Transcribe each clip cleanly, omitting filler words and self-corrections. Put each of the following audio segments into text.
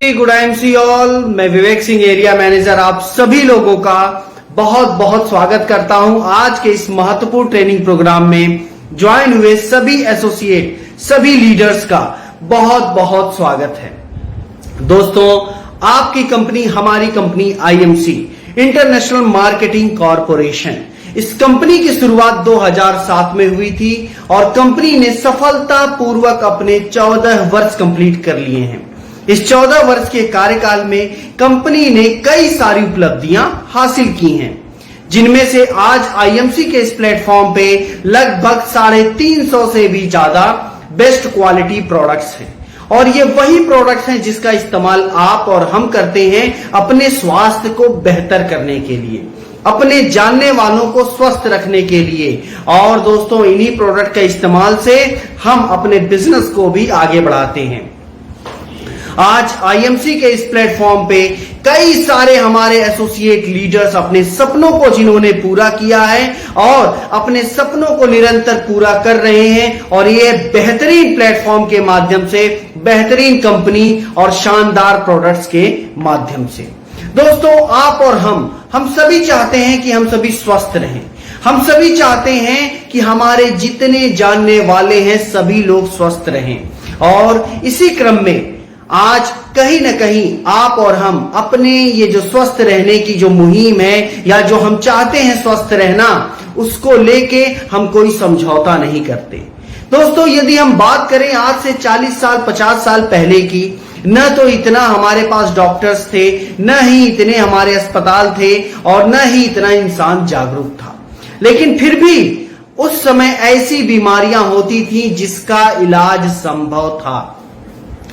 Good IMC all. मैं Vivek Singh, area manager, आप सभी लोगों का बहुत बहुत स्वागत करता हूं आज के इस महत्वपूर्ण ट्रेनिंग प्रोग्राम में। ज्वाइन हुए सभी एसोसिएट, सभी लीडर्स का बहुत बहुत स्वागत है। दोस्तों, आपकी कंपनी, हमारी company IMC international marketing corporation, इस कंपनी की शुरुआत 2007 में हुई थी और कंपनी ने सफलतापूर्वक अपने 14 वर्ष कंप्लीट कर लिए हैं। इस 14 वर्ष के कार्यकाल में कंपनी ने कई सारी उपलब्धियां हासिल की हैं, जिनमें से आज आईएमसी के इस प्लेटफॉर्म पे लगभग 350 से भी ज्यादा बेस्ट क्वालिटी प्रोडक्ट्स हैं। और ये वही प्रोडक्ट्स हैं जिसका इस्तेमाल आप और हम करते हैं अपने स्वास्थ्य को बेहतर करने के लिए, अपने जानने वालों को स्वस्थ रखने के लिए। और दोस्तों, इन्हीं प्रोडक्ट के इस्तेमाल से हम अपने बिजनेस को भी आगे बढ़ाते हैं। आज आईएमसी के इस प्लेटफॉर्म पे कई सारे हमारे एसोसिएट लीडर्स अपने सपनों को जिन्होंने पूरा किया है और अपने सपनों को निरंतर पूरा कर रहे हैं, और ये बेहतरीन प्लेटफॉर्म के माध्यम से, बेहतरीन कंपनी और शानदार प्रोडक्ट्स के माध्यम से। दोस्तों, आप और हम सभी चाहते हैं कि हम सभी स्वस्थ रहें। हम सभी चाहते हैं कि हमारे जितने जानने वाले हैं सभी लोग स्वस्थ रहें। और इसी क्रम में आज कहीं ना कहीं आप और हम अपने ये जो स्वस्थ रहने की जो मुहिम है, या जो हम चाहते हैं स्वस्थ रहना, उसको लेके हम कोई समझौता नहीं करते। दोस्तों, यदि हम बात करें आज से 40 साल 50 साल पहले की, न तो इतना हमारे पास डॉक्टर्स थे, न ही इतने हमारे अस्पताल थे, और न ही इतना इंसान जागरूक था। लेकिन फिर भी उस समय ऐसी बीमारियां होती थी जिसका इलाज संभव था,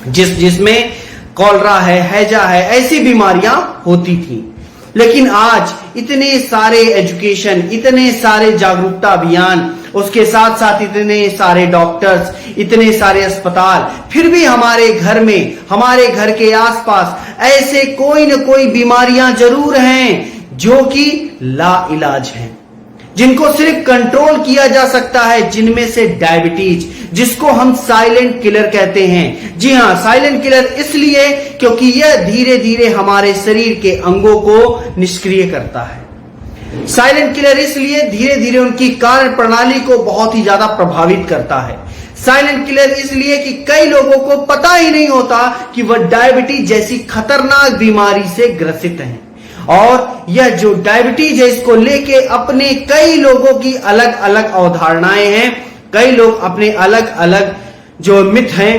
जिसमें कॉलरा है, हैजा है, ऐसी बीमारियां होती थी। लेकिन आज इतने सारे एजुकेशन, इतने सारे जागरूकता अभियान, उसके साथ साथ इतने सारे डॉक्टर्स, इतने सारे अस्पताल, फिर भी हमारे घर में, हमारे घर के आसपास ऐसे कोई न कोई बीमारियां जरूर हैं जो कि लाइलाज हैं, जिनको सिर्फ कंट्रोल किया जा सकता है। जिनमें से डायबिटीज, जिसको हम साइलेंट किलर कहते हैं। जी हां, साइलेंट किलर इसलिए क्योंकि यह धीरे धीरे हमारे शरीर के अंगों को निष्क्रिय करता है। साइलेंट किलर इसलिए धीरे धीरे उनकी कार्य प्रणाली को बहुत ही ज्यादा प्रभावित करता है। साइलेंट किलर इसलिए कि कई लोगों को पता ही नहीं होता कि वह डायबिटीज जैसी खतरनाक बीमारी से ग्रसित हैं। और यह जो डायबिटीज है, इसको लेके अपने कई लोगों की अलग अलग अवधारणाएं हैं। कई लोग अपने अलग अलग जो मिथ हैं,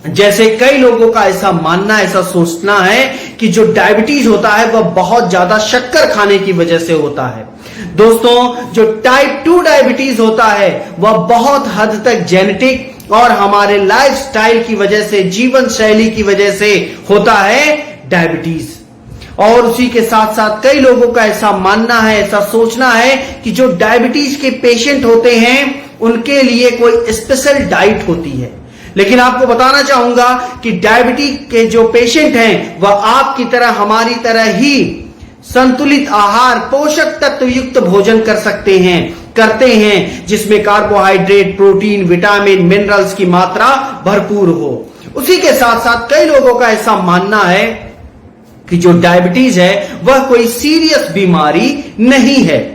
जैसे कई लोगों का ऐसा मानना, ऐसा सोचना है कि जो डायबिटीज होता है वह बहुत ज्यादा शक्कर खाने की वजह से होता है। दोस्तों, जो टाइप 2 डायबिटीज होता है वह बहुत हद तक जेनेटिक और हमारे लाइफस्टाइल की वजह से, जीवन शैली की वजह से होता है डायबिटीज। और उसी के साथ साथ कई लोगों का ऐसा मानना है, ऐसा सोचना है कि जो डायबिटीज के पेशेंट होते हैं उनके लिए कोई स्पेशल डाइट होती है। लेकिन आपको बताना चाहूंगा कि डायबिटीज के जो पेशेंट हैं वह आपकी तरह, हमारी तरह ही संतुलित आहार, पोषक तत्व युक्त भोजन करते हैं, जिसमें कार्बोहाइड्रेट, प्रोटीन, विटामिन, मिनरल्स की मात्रा भरपूर हो। उसी के साथ साथ कई लोगों का ऐसा मानना है कि जो डायबिटीज है वह कोई सीरियस बीमारी नहीं है।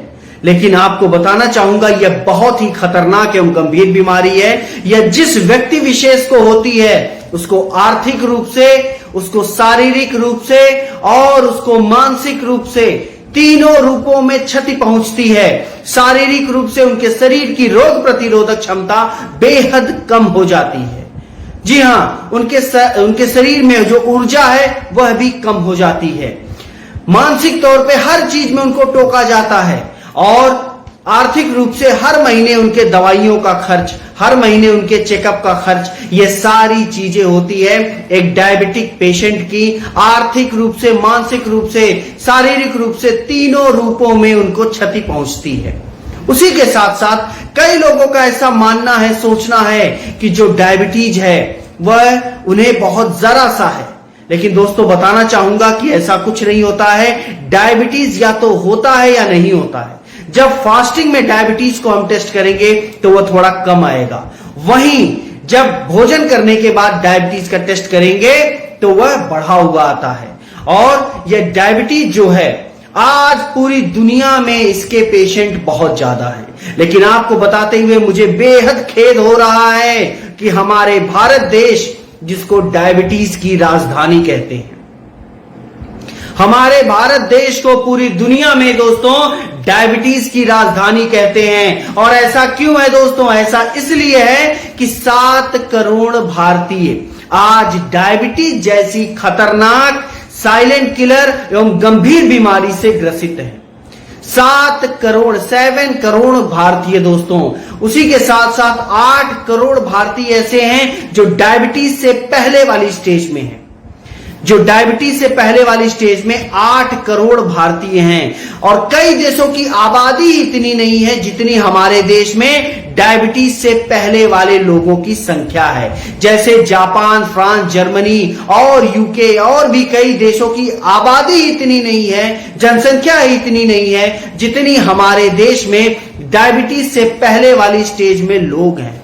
लेकिन आपको बताना चाहूंगा यह बहुत ही खतरनाक एवं गंभीर बीमारी है। यह जिस व्यक्ति विशेष को होती है उसको आर्थिक रूप से, उसको शारीरिक रूप से और उसको मानसिक रूप से, तीनों रूपों में क्षति पहुंचती है। शारीरिक रूप से उनके शरीर की रोग प्रतिरोधक क्षमता बेहद कम हो जाती है। जी हां, उनके शरीर में जो ऊर्जा है वह भी कम हो जाती है। मानसिक तौर पे हर चीज में उनको टोका जाता है, और आर्थिक रूप से हर महीने उनके दवाइयों का खर्च, हर महीने उनके चेकअप का खर्च, ये सारी चीजें होती है एक डायबिटिक पेशेंट की। आर्थिक रूप से, मानसिक रूप से, शारीरिक रूप से, तीनों रूपों में उनको क्षति पहुंचती है। उसी के साथ साथ कई लोगों का ऐसा मानना है, सोचना है कि जो डायबिटीज है वह उन्हें बहुत जरा सा है। लेकिन दोस्तों, बताना चाहूंगा कि ऐसा कुछ नहीं होता है। डायबिटीज या तो होता है या नहीं होता है। जब फास्टिंग में डायबिटीज को हम टेस्ट करेंगे तो वह थोड़ा कम आएगा। वहीं जब भोजन करने के बाद डायबिटीज का टेस्ट करेंगे तो वह बढ़ा हुआ आता है। और यह डायबिटीज जो है आज पूरी दुनिया में इसके पेशेंट बहुत ज्यादा है। लेकिन आपको बताते हुए मुझे बेहद खेद हो रहा है कि हमारे भारत देश, जिसको डायबिटीज की राजधानी कहते हैं, हमारे भारत देश को पूरी दुनिया में दोस्तों डायबिटीज की राजधानी कहते हैं। और ऐसा क्यों है दोस्तों? ऐसा इसलिए है कि 7 करोड़ भारतीय आज डायबिटीज जैसी खतरनाक साइलेंट किलर एवं गंभीर बीमारी से ग्रसित हैं। 7 करोड़ भारतीय दोस्तों। उसी के साथ साथ 8 करोड़ भारतीय ऐसे हैं जो डायबिटीज से पहले वाली स्टेज में हैं। जो डायबिटीज से पहले वाली स्टेज में 8 करोड़ भारतीय हैं। और कई देशों की आबादी इतनी नहीं है जितनी हमारे देश में डायबिटीज से पहले वाले लोगों की संख्या है। जैसे जापान, फ्रांस, जर्मनी और यूके और भी कई देशों की आबादी इतनी नहीं है, जनसंख्या इतनी नहीं है जितनी हमारे देश में डायबिटीज से पहले वाली स्टेज में लोग हैं।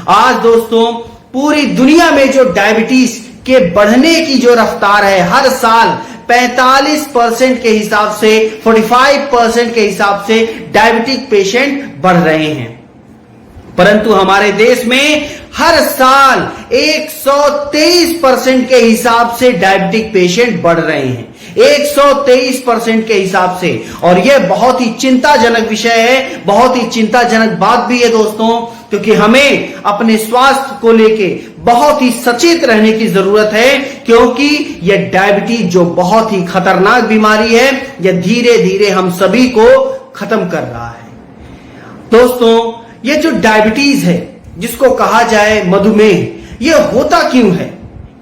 आज दोस्तों पूरी दुनिया में जो डायबिटीज के बढ़ने की जो रफ्तार है, हर साल 45% के हिसाब से, 45% के हिसाब से डायबिटिक पेशेंट बढ़ रहे हैं। परंतु हमारे देश में हर साल 123% के हिसाब से डायबिटिक पेशेंट बढ़ रहे हैं, 123% के हिसाब से। और यह बहुत ही चिंताजनक विषय है, बहुत ही चिंताजनक बात भी है दोस्तों, क्योंकि हमें अपने स्वास्थ्य को लेके बहुत ही सचेत रहने की जरूरत है। क्योंकि यह डायबिटीज जो बहुत ही खतरनाक बीमारी है, यह धीरे धीरे हम सभी को खत्म कर रहा है। दोस्तों ये जो डायबिटीज है, जिसको कहा जाए मधुमेह, यह होता क्यों है?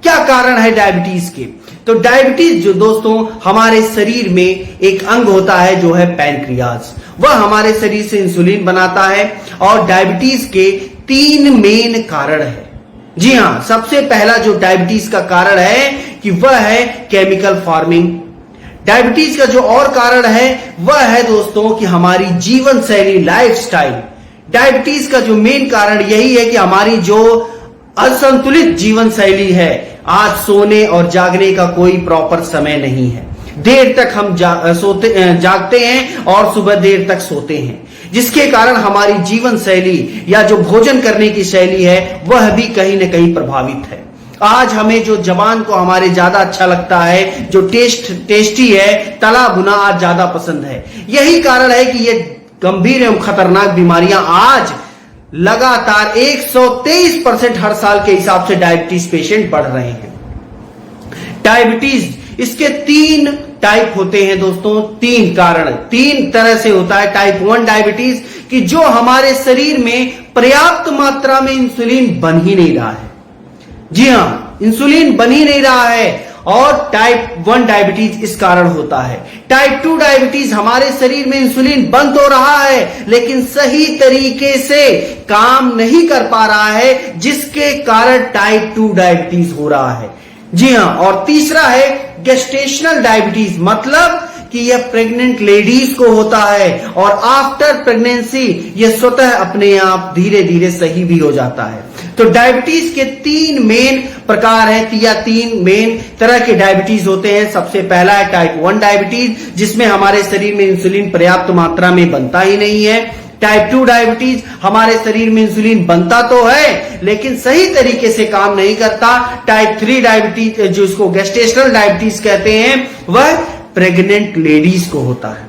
क्या कारण है डायबिटीज के? तो डायबिटीज जो दोस्तों हमारे शरीर में एक अंग होता है जो है पैनक्रियाज, वह हमारे शरीर से इंसुलिन बनाता है। और डायबिटीज के 3 मेन कारण है। जी हां, सबसे पहला जो डायबिटीज का कारण है कि वह है केमिकल फार्मिंग। डायबिटीज का जो और कारण है वह है दोस्तों कि हमारी जीवन शैली, लाइफस्टाइल। डायबिटीज का जो मेन कारण यही है कि हमारी जो असंतुलित जीवन शैली है, आज सोने और जागने का कोई प्रॉपर समय नहीं है, देर तक हम जागते हैं और सुबह देर तक सोते हैं, जिसके कारण हमारी जीवन शैली या जो भोजन करने की शैली है वह भी कहीं ना कहीं प्रभावित है। आज हमें जो जबान को हमारे ज्यादा अच्छा लगता है, जो टेस्टी है, तला भुना आज ज्यादा पसंद है। यही कारण है कि ये गंभीर एवं खतरनाक बीमारियां आज लगातार 123% हर साल के हिसाब से डायबिटीज पेशेंट बढ़ रहे हैं। डायबिटीज, इसके 3 टाइप होते हैं दोस्तों, 3 कारण, 3 तरह से होता है। टाइप 1 डायबिटीज कि जो हमारे शरीर में पर्याप्त मात्रा में इंसुलिन बन ही नहीं रहा है। जी हां, इंसुलिन बन ही नहीं रहा है। और टाइप 1 डायबिटीज इस कारण होता है। टाइप 2 डायबिटीज, हमारे शरीर में इंसुलिन बन तो रहा है लेकिन सही तरीके से काम नहीं कर पा रहा है, जिसके कारण टाइप 2 डायबिटीज हो रहा है। जी हां, और तीसरा है गेस्टेशनल डायबिटीज, मतलब कि यह प्रेग्नेंट लेडीज को होता है और आफ्टर प्रेगनेंसी यह स्वतः अपने आप धीरे धीरे सही भी हो जाता है। तो डायबिटीज के 3 मेन प्रकार हैं, या 3 मेन तरह के डायबिटीज होते हैं। सबसे पहला है टाइप 1 डायबिटीज, जिसमें हमारे शरीर में इंसुलिन पर्याप्त मात्रा में बनता ही नहीं है। टाइप 2 डायबिटीज, हमारे शरीर में इंसुलिन बनता तो है लेकिन सही तरीके से काम नहीं करता। टाइप 3 डायबिटीज, जो इसको गेस्टेशनल डायबिटीज कहते हैं, वह प्रेग्नेंट लेडीज को होता है।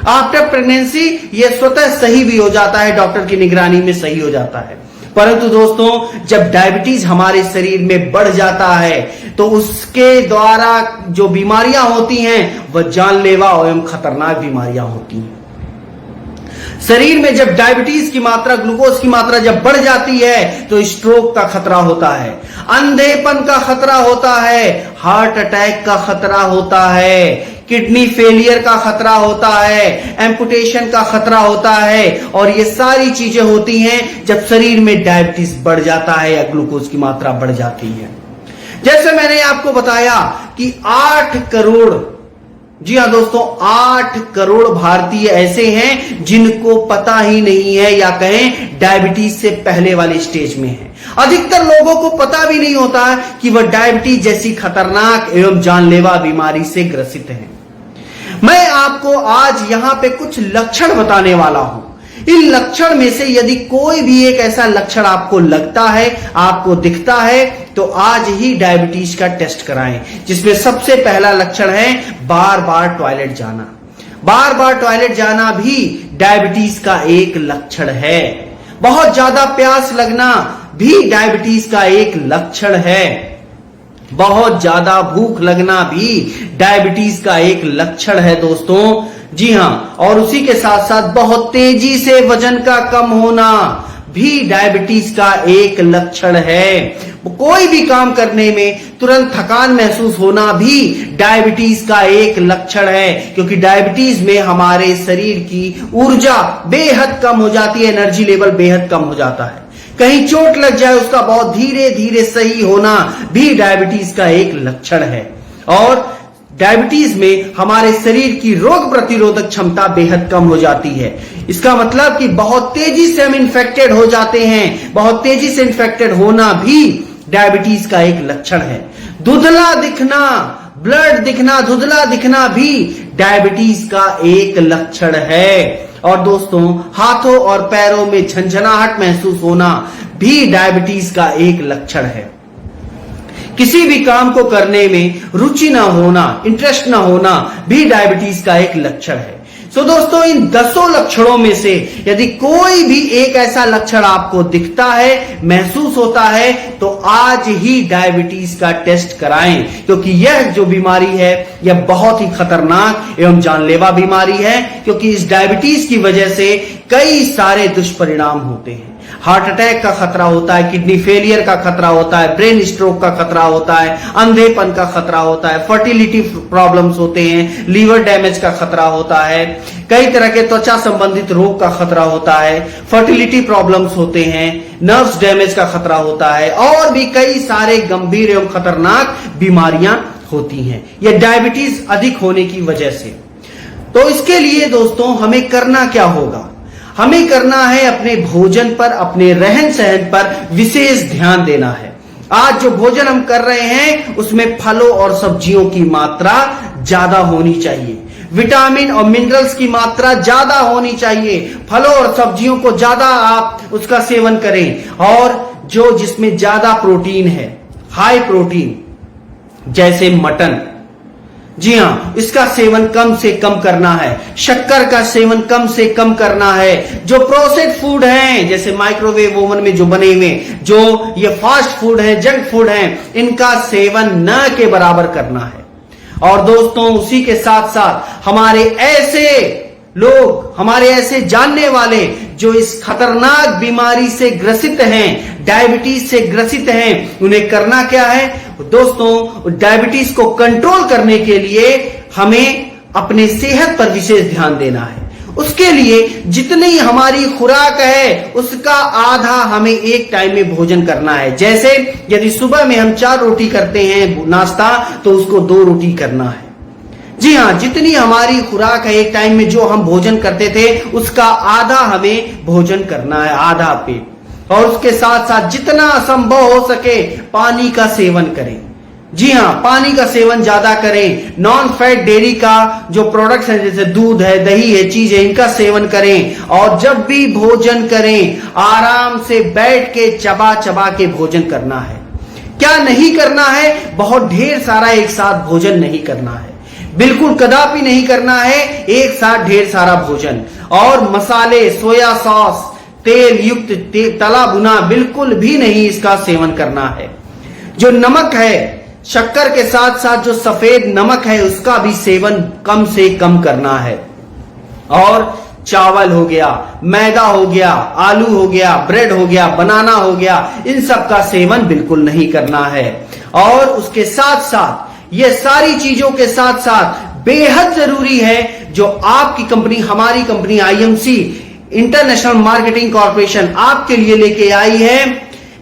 आफ्टर प्रेगनेंसी यह स्वतः सही भी हो जाता है, डॉक्टर की निगरानी में सही हो जाता है। परंतु दोस्तों जब डायबिटीज हमारे शरीर में बढ़ जाता है तो उसके द्वारा जो बीमारियां होती हैं वह जानलेवा एवं खतरनाक बीमारियां होती हैं। शरीर में जब डायबिटीज की मात्रा, ग्लूकोज की मात्रा जब बढ़ जाती है तो स्ट्रोक का खतरा होता है, अंधेपन का खतरा होता है, हार्ट अटैक का खतरा होता है, किडनी फेलियर का खतरा होता है, एम्पुटेशन का खतरा होता है। और ये सारी चीजें होती हैं जब शरीर में डायबिटीज बढ़ जाता है या ग्लूकोज की मात्रा बढ़ जाती है। जैसे मैंने आपको बताया कि 8 करोड़, जी हां दोस्तों, 8 करोड़ भारतीय ऐसे हैं जिनको पता ही नहीं है, या कहें डायबिटीज से पहले वाले स्टेज में है। अधिकतर लोगों को पता भी नहीं होता है कि वह डायबिटीज जैसी खतरनाक एवं जानलेवा बीमारी से ग्रसित है। मैं आपको आज यहां पे कुछ लक्षण बताने वाला हूं। इन लक्षण में से यदि कोई भी एक ऐसा लक्षण आपको लगता है, आपको दिखता है, तो आज ही डायबिटीज का टेस्ट कराएं। जिसमें सबसे पहला लक्षण है बार बार टॉयलेट जाना। बार बार टॉयलेट जाना भी डायबिटीज का एक लक्षण है। बहुत ज्यादा प्यास लगना भी डायबिटीज का एक लक्षण है। बहुत ज्यादा भूख लगना भी डायबिटीज का एक लक्षण है दोस्तों। जी हां, और उसी के साथ साथ बहुत तेजी से वजन का कम होना भी डायबिटीज का एक लक्षण है। कोई भी काम करने में तुरंत थकान महसूस होना भी डायबिटीज का एक लक्षण है, क्योंकि डायबिटीज में हमारे शरीर की ऊर्जा बेहद कम हो जाती है, एनर्जी लेवल बेहद कम हो जाता है। कहीं चोट लग जाए उसका बहुत धीरे धीरे सही होना भी डायबिटीज का एक लक्षण है। और डायबिटीज में हमारे शरीर की रोग प्रतिरोधक क्षमता बेहद कम हो जाती है। इसका मतलब कि बहुत तेजी से हम इन्फेक्टेड हो जाते हैं। बहुत तेजी से इन्फेक्टेड होना भी डायबिटीज का एक लक्षण है। धुंधला दिखना, ब्लड दिखना, धुंधला दिखना भी डायबिटीज का एक लक्षण है। और दोस्तों, हाथों और पैरों में झंझनाहट महसूस होना भी डायबिटीज का एक लक्षण है। किसी भी काम को करने में रुचि ना होना, इंटरेस्ट ना होना भी डायबिटीज का एक लक्षण है। सो दोस्तों, इन 10 लक्षणों में से यदि कोई भी एक ऐसा लक्षण आपको दिखता है, महसूस होता है, तो आज ही डायबिटीज का टेस्ट कराएं, क्योंकि यह जो बीमारी है यह बहुत ही खतरनाक एवं जानलेवा बीमारी है। क्योंकि इस डायबिटीज की वजह से कई सारे दुष्परिणाम होते हैं। हार्ट अटैक का खतरा होता है, किडनी फेलियर का खतरा होता है, ब्रेन स्ट्रोक का खतरा होता है, अंधेपन का खतरा होता है, फर्टिलिटी प्रॉब्लम्स होते हैं, लीवर डैमेज का खतरा होता है, कई तरह के त्वचा संबंधित रोग का खतरा होता है, फर्टिलिटी प्रॉब्लम्स होते हैं, नर्व्स डैमेज का खतरा होता है, और भी कई सारे गंभीर एवं खतरनाक बीमारियां होती हैं, यह डायबिटीज अधिक होने की वजह से। तो इसके लिए दोस्तों हमें करना क्या होगा? हमें करना है अपने भोजन पर, अपने रहन सहन पर विशेष ध्यान देना है। आज जो भोजन हम कर रहे हैं उसमें फलों और सब्जियों की मात्रा ज्यादा होनी चाहिए। विटामिन और मिनरल्स की मात्रा ज्यादा होनी चाहिए। फलों और सब्जियों को ज्यादा आप उसका सेवन करें। और जो जिसमें ज्यादा प्रोटीन है, हाई प्रोटीन, जैसे मटन, जी हां, इसका सेवन कम से कम करना है। शक्कर का सेवन कम से कम करना है। जो प्रोसेस्ड फूड हैं, जैसे माइक्रोवेव ओवन में जो बने हुए, जो ये फास्ट फूड है, जंक फूड है, इनका सेवन न के बराबर करना है। और दोस्तों, उसी के साथ साथ हमारे ऐसे लोग, हमारे ऐसे जानने वाले जो इस खतरनाक बीमारी से ग्रसित हैं, डायबिटीज से ग्रसित हैं, उन्हें करना क्या है दोस्तों? डायबिटीज को कंट्रोल करने के लिए हमें अपने सेहत पर विशेष ध्यान देना है। उसके लिए जितनी हमारी खुराक है उसका आधा हमें एक टाइम में भोजन करना है। जैसे यदि सुबह में हम 4 रोटी करते हैं नाश्ता, तो उसको 2 रोटी करना है। जी हां, जितनी हमारी खुराक है एक टाइम में जो हम भोजन करते थे उसका आधा हमें भोजन करना है, आधा पेट। और उसके साथ साथ जितना संभव हो सके पानी का सेवन करें। जी हां, पानी का सेवन ज्यादा करें। नॉन फैट डेयरी का जो प्रोडक्ट्स हैं, जैसे दूध है, दही है, चीज है, इनका सेवन करें। और जब भी भोजन करें आराम से बैठ के चबा चबा के भोजन करना है। क्या नहीं करना है? बहुत ढेर सारा एक साथ भोजन नहीं करना है। बिल्कुल कदापि नहीं करना है एक साथ ढेर सारा भोजन। और मसाले, सोया सॉस, तेल युक्त तला भुना बिल्कुल भी नहीं इसका सेवन करना है। जो नमक है, शक्कर के साथ साथ जो सफेद नमक है उसका भी सेवन कम से कम करना है। और चावल हो गया, मैदा हो गया, आलू हो गया, ब्रेड हो गया, बनाना हो गया, इन सब का सेवन बिल्कुल नहीं करना है। और उसके साथ साथ ये सारी चीजों के साथ साथ बेहद जरूरी है जो आपकी कंपनी, हमारी company IMC international marketing corporation आपके लिए लेके आई है,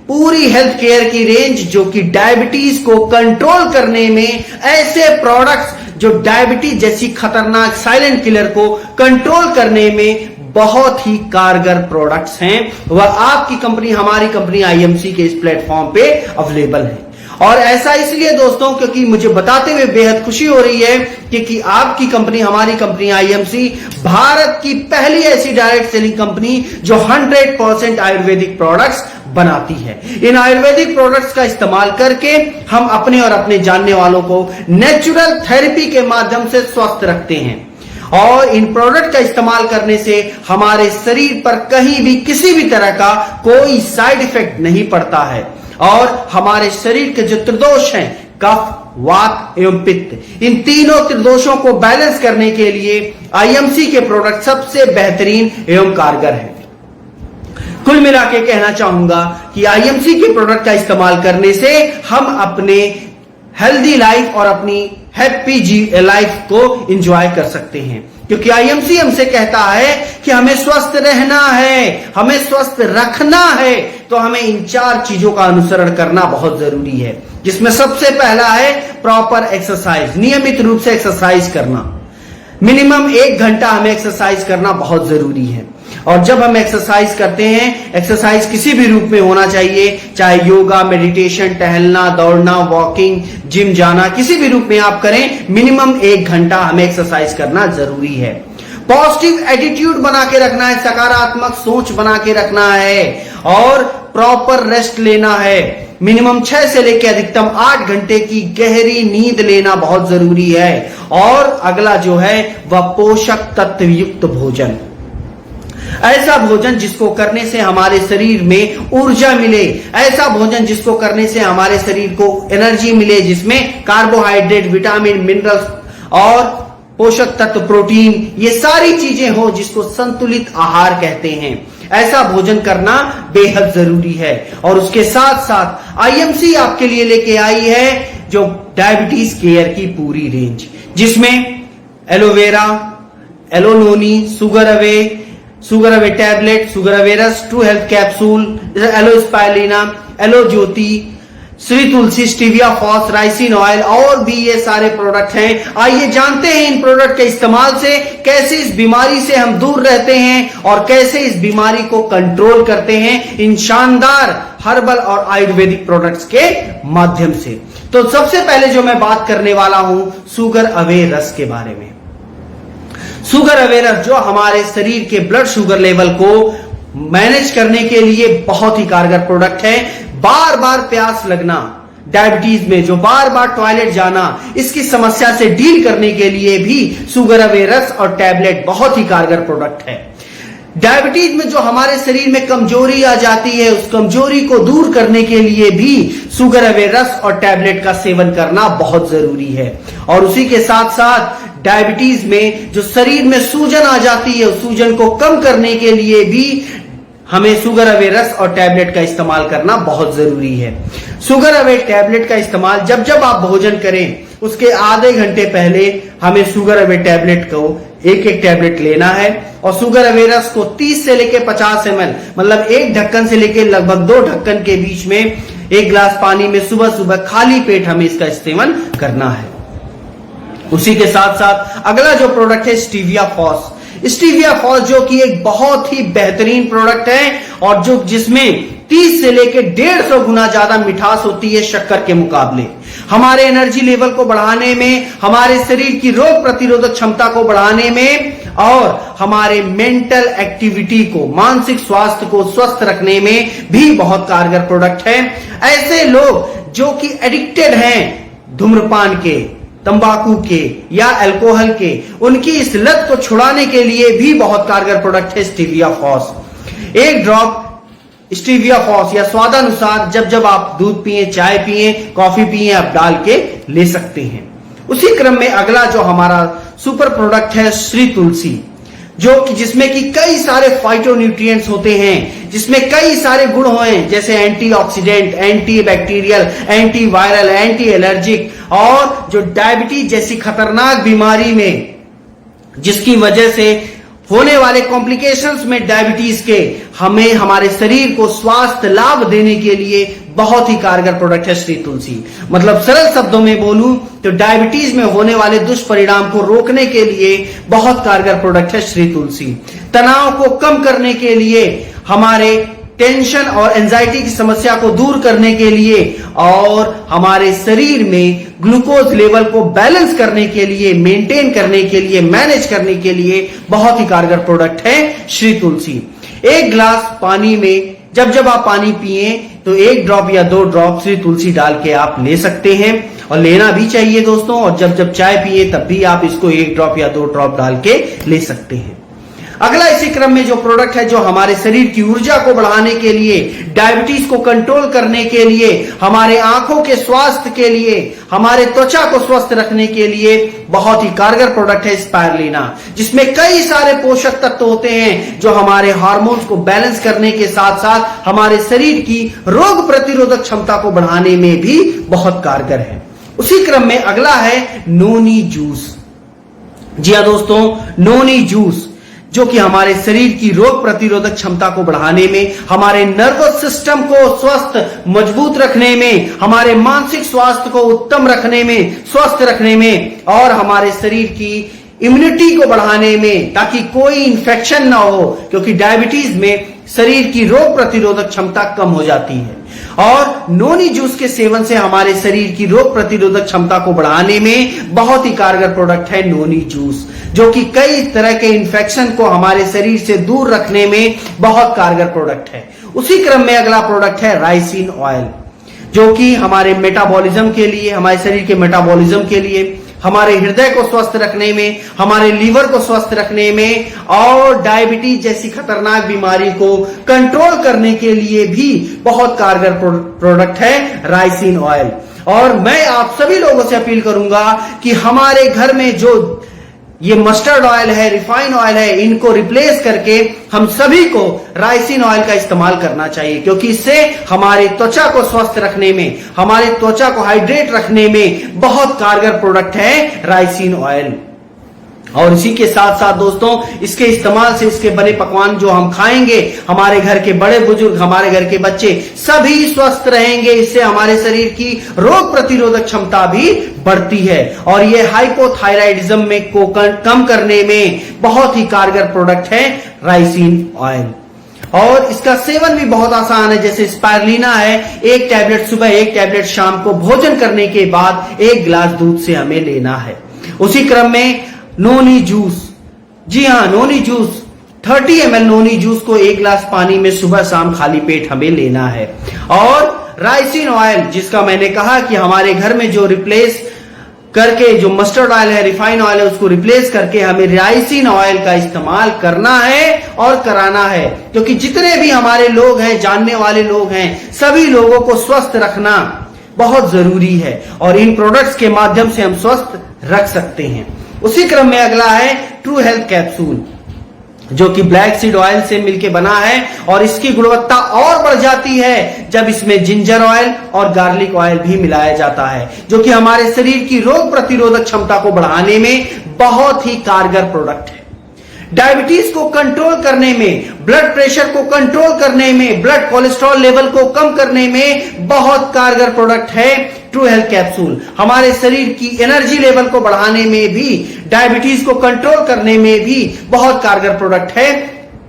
पूरी हेल्थ केयर की रेंज, जो कि डायबिटीज को कंट्रोल करने में, ऐसे प्रोडक्ट्स जो डायबिटीज जैसी खतरनाक साइलेंट किलर को कंट्रोल करने में बहुत ही कारगर प्रोडक्ट्स हैं, वह आपकी कंपनी, हमारी कंपनी आईएमसी के इस प्लेटफॉर्म पे अवेलेबल है। और ऐसा इसलिए दोस्तों क्योंकि मुझे बताते हुए बेहद खुशी हो रही है कि आपकी कंपनी, हमारी कंपनी आईएमसी भारत की पहली ऐसी डायरेक्ट सेलिंग कंपनी जो 100% आयुर्वेदिक प्रोडक्ट्स बनाती है। इन आयुर्वेदिक प्रोडक्ट्स का इस्तेमाल करके हम अपने और अपने जानने वालों को नेचुरल थेरेपी के माध्यम से स्वस्थ रखते हैं, और इन प्रोडक्ट का इस्तेमाल करने से हमारे शरीर पर कहीं भी किसी भी तरह का कोई साइड इफेक्ट नहीं पड़ता है, और हमारे शरीर के जो त्रिदोष हैं, कफ, वात एवं पित्त, इन तीनों त्रिदोषों को बैलेंस करने के लिए आईएमसी के प्रोडक्ट सबसे बेहतरीन एवं कारगर हैं। कुल मिला के कहना चाहूंगा कि आईएमसी के प्रोडक्ट का इस्तेमाल करने से हम अपने हेल्दी लाइफ और अपनी हैप्पी लाइफ को एंजॉय कर सकते हैं, क्योंकि आईएमसी हमसे कहता है कि हमें स्वस्थ रहना है, हमें स्वस्थ रखना है, तो हमें इन 4 चीजों का अनुसरण करना बहुत जरूरी है, जिसमें सबसे पहला है प्रॉपर एक्सरसाइज, नियमित रूप से एक्सरसाइज करना। मिनिमम 1 घंटा हमें एक्सरसाइज करना बहुत जरूरी है। और जब हम एक्सरसाइज करते हैं, एक्सरसाइज किसी भी रूप में होना चाहिए, चाहे योगा, मेडिटेशन, टहलना, दौड़ना, वॉकिंग, जिम जाना, किसी भी रूप में आप करें, मिनिमम 1 घंटा हमें एक्सरसाइज करना जरूरी है। पॉजिटिव एटीट्यूड बना के रखना है, सकारात्मक सोच बना के रखना है, और प्रॉपर रेस्ट लेना है। मिनिमम 6 से लेकर अधिकतम 8 घंटे की गहरी नींद लेना बहुत जरूरी है। और अगला जो है वह पोषक तत्व युक्त भोजन, ऐसा भोजन जिसको करने से हमारे शरीर में ऊर्जा मिले, ऐसा भोजन जिसको करने से हमारे शरीर को एनर्जी मिले, जिसमें कार्बोहाइड्रेट, विटामिन, मिनरल्स और पोषक तत्व, प्रोटीन, ये सारी चीजें हो, जिसको संतुलित आहार कहते हैं। ऐसा भोजन करना बेहद जरूरी है। और उसके साथ साथ आईएमसी आपके लिए लेके आई है जो डायबिटीज केयर की पूरी रेंज, जिसमें aloe vera, aloe noni, sugar away tablet, sugar अवेरस, true health capsule, aloe spirulina, aloe Jyoti, Shri Tulsi, stevia फॉस, राइसिन ऑयल, और भी ये सारे प्रोडक्ट हैं। आइए जानते हैं इन प्रोडक्ट के इस्तेमाल से कैसे इस बीमारी से हम दूर रहते हैं और कैसे इस बीमारी को कंट्रोल करते हैं इन शानदार हर्बल और आयुर्वेदिक प्रोडक्ट्स के माध्यम से। तो सबसे पहले जो मैं बात करने वाला हूं शुगर अवे रस के बारे में। शुगर अवेयरनेस जो हमारे शरीर के ब्लड शुगर लेवल को मैनेज करने के लिए बहुत ही कारगर प्रोडक्ट है। बार बार प्यास लगना, डायबिटीज में जो बार बार टॉयलेट जाना, इसकी समस्या से डील करने के लिए भी शुगर अवेयरनेस और टैबलेट बहुत ही कारगर प्रोडक्ट है। डायबिटीज में जो हमारे शरीर में कमजोरी आ जाती है, उस कमजोरी को दूर करने के लिए भी शुगर अवेयरनेस और टैबलेट का सेवन करना बहुत जरूरी है। और उसी के साथ साथ डायबिटीज में जो शरीर में सूजन आ जाती है, उस सूजन को कम करने के लिए भी हमें शुगर अवे रस और टैबलेट का इस्तेमाल करना बहुत जरूरी है। शुगर अवे टैबलेट का इस्तेमाल जब जब आप भोजन करें उसके आधे घंटे पहले हमें शुगर अवे टैबलेट को एक टैबलेट लेना है, और शुगर अवे रस को 30 से लेकर 50 ml, मतलब 1 ढक्कन से लेकर लगभग 2 ढक्कन के बीच में 1 गिलास पानी में सुबह सुबह खाली पेट हमें इसका इस्तेमाल करना है। उसी के साथ साथ अगला जो प्रोडक्ट है स्टीविया फॉस। स्टीविया फॉस जो कि एक बहुत ही बेहतरीन प्रोडक्ट है, और जो जिसमें 30 से लेकर 150 गुना ज्यादा मिठास होती है शक्कर के मुकाबले। हमारे एनर्जी लेवल को बढ़ाने में, हमारे शरीर की रोग प्रतिरोधक क्षमता को बढ़ाने में, और हमारे मेंटल एक्टिविटी को, मानसिक स्वास्थ्य को स्वस्थ रखने में भी बहुत कारगर प्रोडक्ट है। ऐसे लोग जो कि एडिक्टेड हैं धूम्रपान के, तंबाकू के या अल्कोहल के, उनकी इस लत को छुड़ाने के लिए भी बहुत कारगर प्रोडक्ट है stevia FOS. 1 drop stevia FOS या स्वादानुसार जब जब आप दूध पिए, चाय पिए, कॉफी पिए, आप डाल के ले सकते हैं। उसी क्रम में अगला जो हमारा सुपर प्रोडक्ट है श्री तुलसी, जो कि जिसमें कि कई सारे फाइटोन्यूट्रिएंट्स होते हैं, जिसमें कई सारे गुण हैं, जैसे antioxidant, anti bacterial, anti viral, anti allergic, और जो डायबिटीज जैसी खतरनाक बीमारी में जिसकी वजह से होने वाले कॉम्प्लिकेशंस में डायबिटीज के हमें हमारे शरीर को स्वास्थ्य लाभ देने के लिए बहुत ही कारगर प्रोडक्ट है श्री तुलसी। मतलब सरल शब्दों में बोलूं तो डायबिटीज में होने वाले दुष्परिणाम को रोकने के लिए बहुत कारगर प्रोडक्ट है श्री तुलसी। तनाव को कम करने के लिए, हमारे टेंशन और एंजाइटी की समस्या को दूर करने के लिए और हमारे शरीर में ग्लूकोज लेवल को बैलेंस करने के लिए, मेंटेन करने के लिए, मैनेज करने के लिए बहुत ही कारगर प्रोडक्ट है श्री तुलसी। एक गिलास पानी में जब आप पानी पिए तो 1 ड्रॉप या 2 ड्रॉप श्री तुलसी डाल के आप ले सकते हैं और लेना भी चाहिए दोस्तों। और जब चाय पिए तब भी आप इसको 1 ड्रॉप या 2 ड्रॉप डाल के ले सकते हैं। अगला इसी क्रम में जो प्रोडक्ट है, जो हमारे शरीर की ऊर्जा को बढ़ाने के लिए, डायबिटीज को कंट्रोल करने के लिए, हमारे आंखों के स्वास्थ्य के लिए, हमारे त्वचा को स्वस्थ रखने के लिए बहुत ही कारगर प्रोडक्ट है स्पायरुलिना, जिसमें कई सारे पोषक तत्व होते हैं जो हमारे हार्मोन्स को बैलेंस करने के साथ साथ हमारे शरीर की रोग प्रतिरोधक क्षमता को बढ़ाने में भी बहुत कारगर है। उसी क्रम में अगला है नोनी जूस। जी हाँ दोस्तों, नोनी जूस जो कि हमारे शरीर की रोग प्रतिरोधक क्षमता को बढ़ाने में, हमारे नर्वस सिस्टम को स्वस्थ मजबूत रखने में, हमारे मानसिक स्वास्थ्य को उत्तम रखने में, स्वस्थ रखने में और हमारे शरीर की इम्यूनिटी को बढ़ाने में, ताकि कोई इंफेक्शन ना हो, क्योंकि डायबिटीज में शरीर की रोग प्रतिरोधक क्षमता कम हो जाती है। और नोनी जूस के सेवन से हमारे शरीर की रोग प्रतिरोधक क्षमता को बढ़ाने में बहुत ही कारगर प्रोडक्ट है नोनी जूस, जो कि कई तरह के इंफेक्शन को हमारे शरीर से दूर रखने में बहुत कारगर प्रोडक्ट है। उसी क्रम में अगला प्रोडक्ट है राइसिन ऑयल, जो कि हमारे मेटाबॉलिज्म के लिए, हमारे शरीर के मेटाबॉलिज्म के लिए, हमारे हृदय को स्वस्थ रखने में, हमारे लीवर को स्वस्थ रखने में और डायबिटीज जैसी खतरनाक बीमारी को कंट्रोल करने के लिए भी बहुत कारगर प्रोडक्ट है राइसिन ऑयल। और मैं आप सभी लोगों से अपील करूंगा कि हमारे घर में जो ये मस्टर्ड ऑयल है, रिफाइन ऑयल है, इनको रिप्लेस करके हम सभी को राइसिन ऑयल का इस्तेमाल करना चाहिए, क्योंकि इससे हमारे त्वचा को स्वस्थ रखने में, हमारे त्वचा को हाइड्रेट रखने में बहुत कारगर प्रोडक्ट है राइसिन ऑयल। और इसी के साथ साथ दोस्तों, इसके इस्तेमाल से इसके बने पकवान जो हम खाएंगे, हमारे घर के बड़े बुजुर्ग, हमारे घर के बच्चे सभी स्वस्थ रहेंगे। इससे हमारे शरीर की रोग प्रतिरोधक क्षमता भी बढ़ती है और ये हाइपोथायराइडिज्म में को कम करने में बहुत ही कारगर प्रोडक्ट है राइसिन ऑयल। और इसका सेवन भी बहुत आसान है। जैसे स्पायरुलिना है, 1 टैबलेट सुबह, 1 टैबलेट शाम को भोजन करने के बाद 1 गिलास दूध से हमें लेना है। उसी क्रम में नोनी जूस, जी हाँ, noni juice 30 ml noni juice को 1 गिलास पानी में सुबह शाम खाली पेट हमें लेना है। और राइसिन ऑयल, जिसका मैंने कहा कि हमारे घर में जो रिप्लेस करके, जो मस्टर्ड ऑयल है, रिफाइन ऑयल है, उसको रिप्लेस करके हमें राइसिन ऑयल का इस्तेमाल करना है और कराना है, क्योंकि जितने भी हमारे लोग हैं, जानने वाले लोग हैं, सभी लोगों को स्वस्थ रखना बहुत जरूरी है और इन प्रोडक्ट्स के माध्यम से हम स्वस्थ रख सकते हैं। उसी क्रम में अगला है ट्रू हेल्थ कैप्सूल, जो कि ब्लैक सीड ऑयल से मिलके बना है और इसकी गुणवत्ता और बढ़ जाती है जब इसमें जिंजर ऑयल और गार्लिक ऑयल भी मिलाया जाता है, जो कि हमारे शरीर की रोग प्रतिरोधक क्षमता को बढ़ाने में बहुत ही कारगर प्रोडक्ट है। डायबिटीज को कंट्रोल करने में, ब्लड प्रेशर को कंट्रोल करने में, ब्लड कोलेस्ट्रॉल लेवल को कम करने में बहुत कारगर प्रोडक्ट है ट्रू हेल्थ कैप्सूल। हमारे शरीर की एनर्जी लेवल को बढ़ाने में भी, डायबिटीज को कंट्रोल करने में भी बहुत कारगर प्रोडक्ट है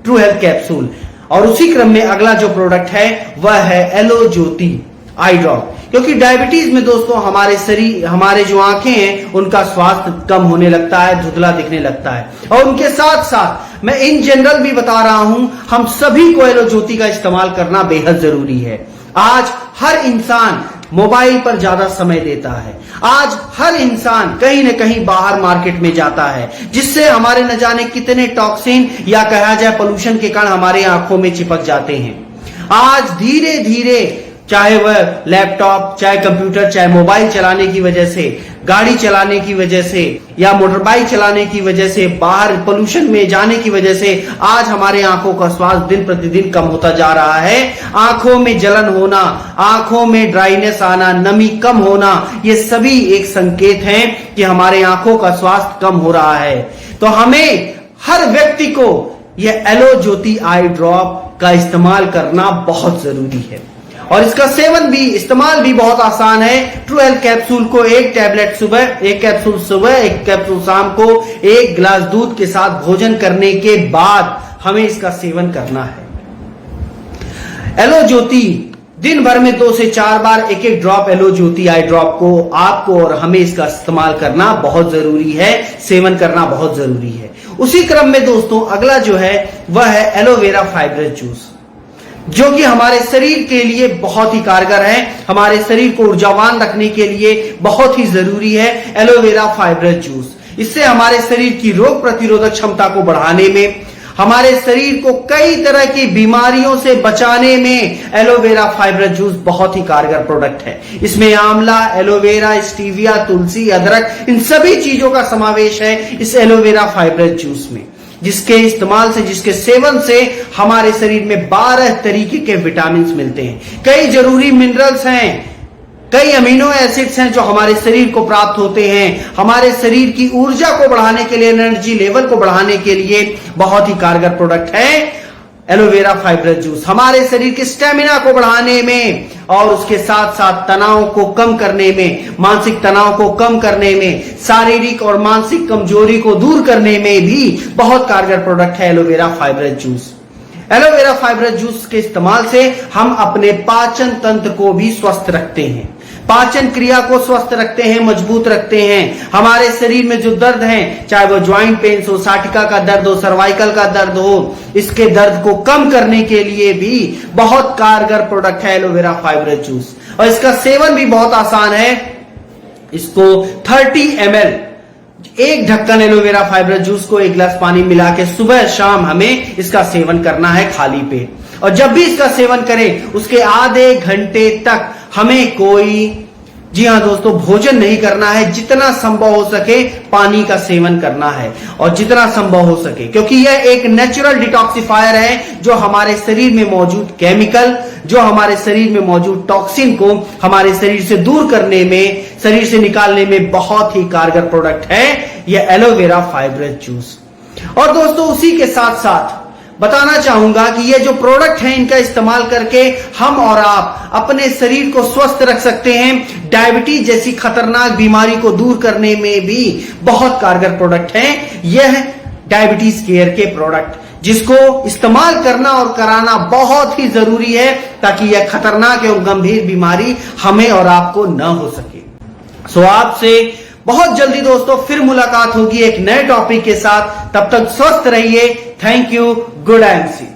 ट्रू हेल्थ कैप्सूल। और उसी क्रम में अगला जो प्रोडक्ट है वह है एलो ज्योति आई ड्रॉप, क्योंकि डायबिटीज में दोस्तों हमारे शरीर, हमारे जो आंखें हैं, उनका स्वास्थ्य कम होने लगता है, धुंधला दिखने लगता है। और उनके साथ साथ मैं इन जनरल भी बता रहा हूं, हम सभी को एलो ज्योति का इस्तेमाल करना बेहद जरूरी है। आज हर इंसान मोबाइल पर ज्यादा समय देता है, आज हर इंसान कहीं न कहीं बाहर मार्केट में जाता है, जिससे हमारे न जाने कितने टॉक्सिन या कहा जाए पोल्यूशन के कारण हमारे आंखों में चिपक जाते हैं। आज धीरे धीरे, चाहे वह लैपटॉप, चाहे कंप्यूटर, चाहे मोबाइल चलाने की वजह से, गाड़ी चलाने की वजह से या मोटर बाइक चलाने की वजह से, बाहर पोल्यूशन में जाने की वजह से आज हमारे आंखों का स्वास्थ्य दिन प्रतिदिन कम होता जा रहा है। आंखों में जलन होना, आंखों में ड्राइनेस आना, नमी कम होना, ये सभी एक संकेत हैं कि हमारे आंखों का स्वास्थ्य कम हो रहा है। तो हमें हर व्यक्ति को यह एलो ज्योति आई ड्रॉप का इस्तेमाल करना बहुत जरूरी है और इसका सेवन भी इस्तेमाल भी बहुत आसान है। ट्रू हेल्थ कैप्सूल को एक टैबलेट सुबह, एक कैप्सूल सुबह, एक कैप्सूल शाम को, एक गिलास दूध के साथ भोजन करने के बाद हमें इसका सेवन करना है। एलो ज्योति दिन भर में 2 से 4 बार एक एक ड्रॉप एलो ज्योति आई ड्रॉप को आपको और हमें इसका इस्तेमाल करना बहुत जरूरी है, सेवन करना बहुत जरूरी है। उसी क्रम में दोस्तों अगला जो है वह है एलोवेरा फाइब्रस जूस, जो कि हमारे शरीर के लिए बहुत ही कारगर है, हमारे शरीर को ऊर्जावान रखने के लिए बहुत ही जरूरी है एलोवेरा फाइब्रस जूस। इससे हमारे शरीर की रोग प्रतिरोधक क्षमता को बढ़ाने में, हमारे शरीर को कई तरह की बीमारियों से बचाने में एलोवेरा फाइब्रस जूस बहुत ही कारगर प्रोडक्ट है। इसमें आंवला, एलोवेरा, स्टीविया, तुलसी, अदरक, इन सभी चीजों का समावेश है इस एलोवेरा फाइब्रस जूस में, जिसके इस्तेमाल से, जिसके सेवन से हमारे शरीर में 12 तरीके के विटामिन मिलते हैं, कई जरूरी मिनरल्स हैं, कई अमीनो एसिड्स हैं जो हमारे शरीर को प्राप्त होते हैं। हमारे शरीर की ऊर्जा को बढ़ाने के लिए, एनर्जी लेवल को बढ़ाने के लिए बहुत ही कारगर प्रोडक्ट है एलोवेरा फाइब्रस जूस। हमारे शरीर के स्टेमिना को बढ़ाने में और उसके साथ साथ तनाव को कम करने में, मानसिक तनाव को कम करने में, शारीरिक और मानसिक कमजोरी को दूर करने में भी बहुत कारगर प्रोडक्ट है aloe vera fibrous juice. Aloe vera fibrous juice के इस्तेमाल से हम अपने पाचन तंत्र को भी स्वस्थ रखते हैं, पाचन क्रिया को स्वस्थ रखते हैं, मजबूत रखते हैं। हमारे शरीर में जो दर्द है, चाहे वो ज्वाइंट पेन हो, साटिका का दर्द हो, सर्वाइकल का दर्द हो, इसके दर्द को कम करने के लिए भी बहुत कारगर प्रोडक्ट है एलोवेरा फाइब्रस जूस। और इसका सेवन भी बहुत आसान है। इसको 30 ml, एक ढक्कन एलोवेरा फाइब्रस जूस को 1 गिलास पानी मिला के सुबह शाम हमें इसका सेवन करना है खाली पेट। और जब भी इसका सेवन करें उसके आधे घंटे तक हमें कोई, जी हां दोस्तों, भोजन नहीं करना है। जितना संभव हो सके पानी का सेवन करना है और जितना संभव हो सके, क्योंकि यह एक नेचुरल डिटॉक्सिफायर है जो हमारे शरीर में मौजूद केमिकल, जो हमारे शरीर में मौजूद टॉक्सिन को हमारे शरीर से दूर करने में, शरीर से निकालने में बहुत ही कारगर प्रोडक्ट है यह एलोवेरा फाइब्रस जूस। और दोस्तों उसी के साथ साथ बताना चाहूंगा कि ये जो प्रोडक्ट है इनका इस्तेमाल करके हम और आप अपने शरीर को स्वस्थ रख सकते हैं। डायबिटीज जैसी खतरनाक बीमारी को दूर करने में भी बहुत कारगर प्रोडक्ट है यह डायबिटीज केयर के प्रोडक्ट, जिसको इस्तेमाल करना और कराना बहुत ही जरूरी है ताकि यह खतरनाक एवं गंभीर बीमारी हमें और आपको न हो सके। सो आपसे बहुत जल्दी दोस्तों फिर मुलाकात होगी एक नए टॉपिक के साथ। तब तक स्वस्थ रहिए। Thank you. Good MC.